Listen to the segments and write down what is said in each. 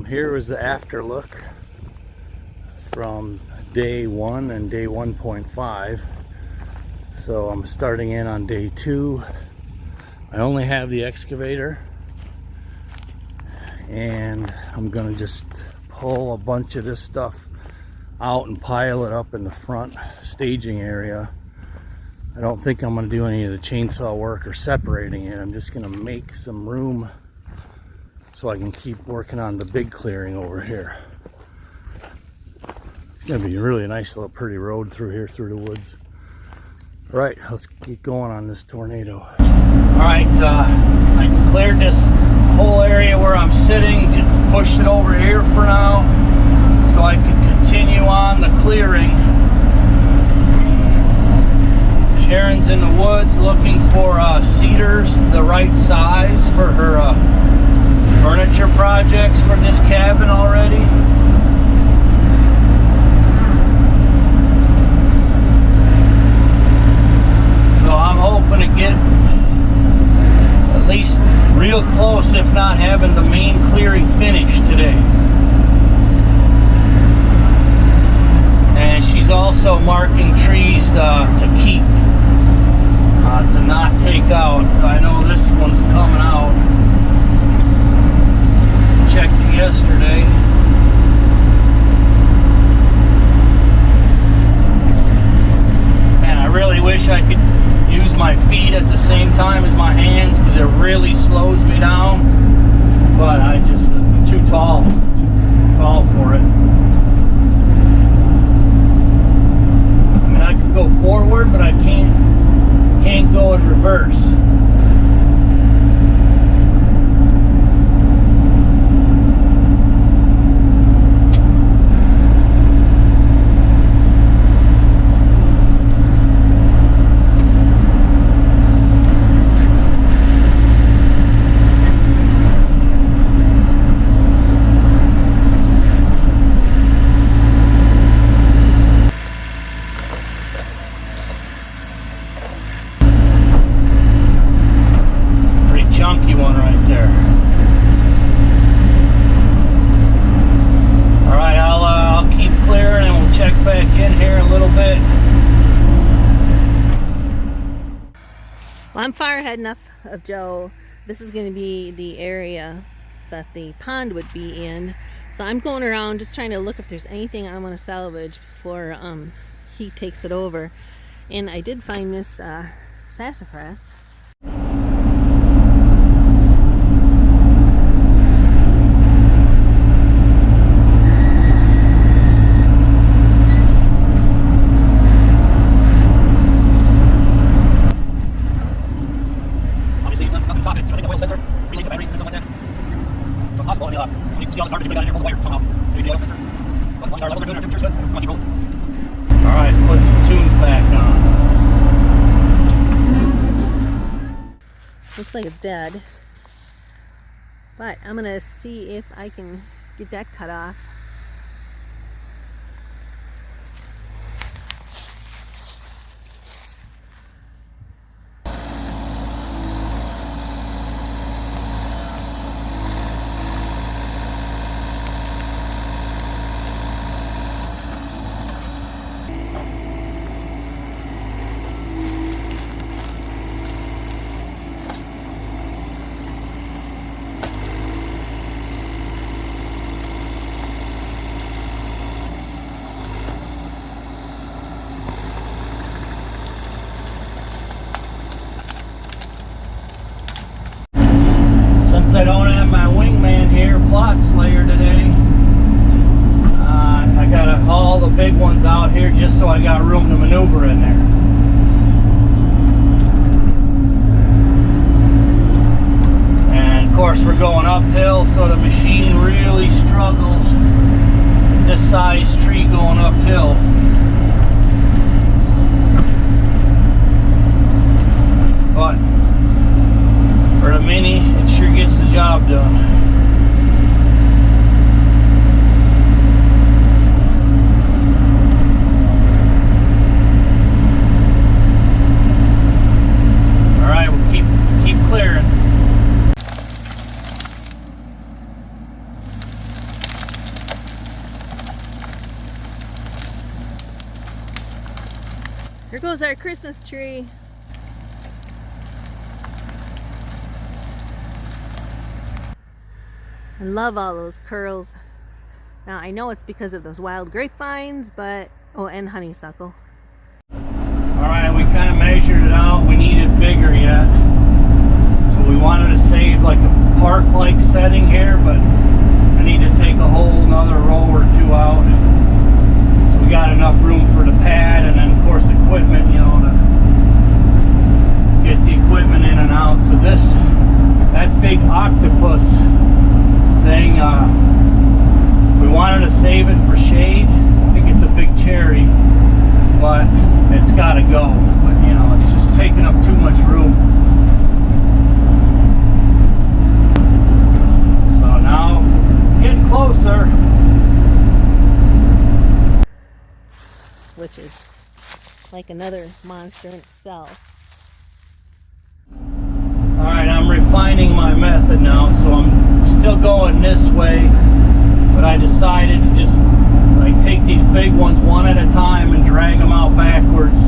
Here is the after look from day 1 and day 1.5. So I'm starting in on day 2. I only have the excavator, and I'm gonna just pull a bunch of this stuff out and pile it up in the front staging area. I don't think I'm gonna do any of the chainsaw work or separating it. I'm just gonna make some room so I can keep working on the big clearing over here. It's gonna be really a nice little pretty road through here, through the woods. All right, let's get going on this tornado. All right, I cleared this whole area where I'm sitting, just pushed it over here for now so I can continue on the clearing. Sharon's in the woods looking for cedars the right size for her furniture projects for this cabin already. So I'm hoping to get at least real close, if not having the main clearing finished today. And she's also marking trees to keep, to not take out. I know this one's coming out. Checked it yesterday. Man, I really wish I could use my feet at the same time as my hands, because it really slows me down. But I'm too tall for it. I mean, I could go forward, but I can't go in reverse. Chunky one right there. All right, I'll keep clearing and we'll check back in here in a little bit. Well, I'm far ahead enough of Joe. This is going to be the area that the pond would be in. So I'm going around just trying to look if there's anything I want to salvage before he takes it over. And I did find this sassafras. Alright, put some tunes back on. Looks like it's dead. But I'm gonna see if I can get that cut off. Since I don't have my wingman here, plot slayer today, I gotta haul the big ones out here just so I got room to maneuver in there. And of course we're going uphill, so the machine really struggles with this size tree going uphill. But for the Mini, it sure gets the job done. goes our Christmas tree. I love all those curls. Now I know it's because of those wild grapevines, but oh, and honeysuckle. Alright, we kind of measured it out. We needed bigger yet. So we wanted to save like a park-like setting here, but I need to take a whole another row or two out. So we got enough room for the pad and then of course equipment, you know, to get the equipment in and out. So that big octopus thing, we wanted to save it for shade. I think it's a big cherry, but it's got to go. But you know, it's just taking up too much room. So now, getting closer. Which is like another monster in itself. Alright, I'm refining my method now, so I'm still going this way, but I decided to just like take these big ones one at a time and drag them out backwards,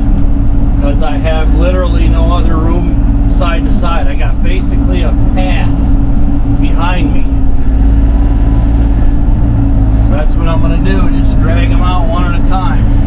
because I have literally no other room side to side. I got basically a path behind me. So that's what I'm going to do, just drag them out one at a time.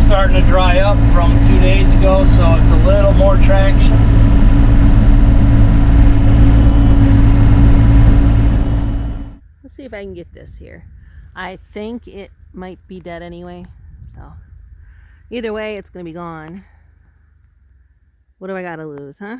Starting to dry up from 2 days ago, so it's a little more traction. Let's see if I can get this here. I think it might be dead anyway, so either way it's gonna be gone. What do I gotta lose, huh?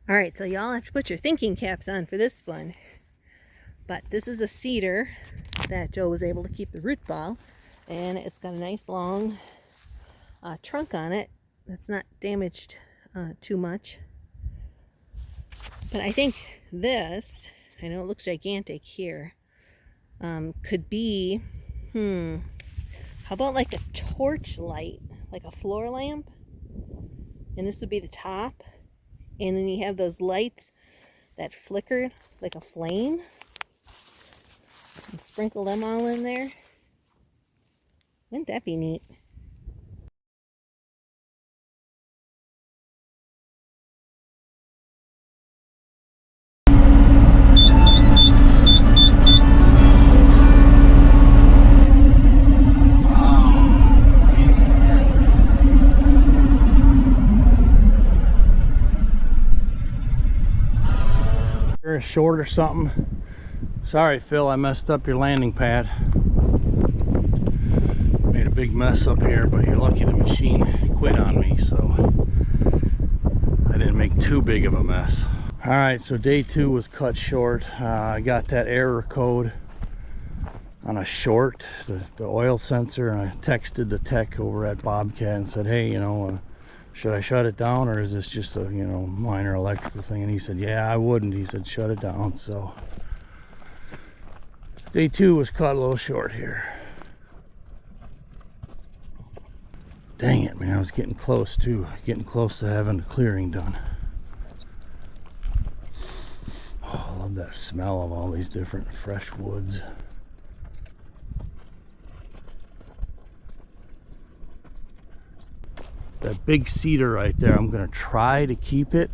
All right, so y'all have to put your thinking caps on for this one. But this is a cedar that Joe was able to keep the root ball, and it's got a nice long trunk on it that's not damaged too much. But I think this, I know it looks gigantic here, could be, how about like a torch light, like a floor lamp? And this would be the top. And then you have those lights that flicker like a flame. And sprinkle them all in there. Wouldn't that be neat? Short or something. Sorry Phil, I messed up your landing pad. Made a big mess up here, but you're lucky the machine quit on me, so I didn't make too big of a mess. Alright, so day 2 was cut short. I got that error code on a short, the oil sensor, and I texted the tech over at Bobcat and said, hey, you know, should I shut it down, or is this just a, you know, minor electrical thing? And he said, yeah, I wouldn't. He said, shut it down. So day 2 was cut a little short here. Dang it, man, I was getting close too. Getting close to having the clearing done. Oh, I love that smell of all these different fresh woods. That big cedar right there, I'm gonna try to keep it.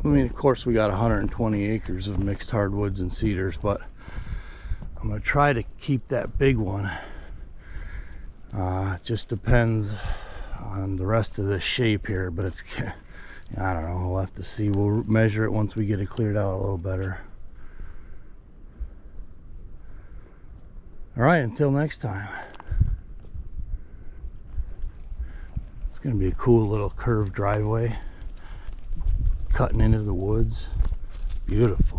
I mean, of course we got 120 acres of mixed hardwoods and cedars, but I'm gonna try to keep that big one. Just depends on the rest of the shape here, but it's, I don't know, we'll have to see. We'll measure it once we get it cleared out a little better. All right, until next time. It's gonna be a cool little curved driveway cutting into the woods. Beautiful.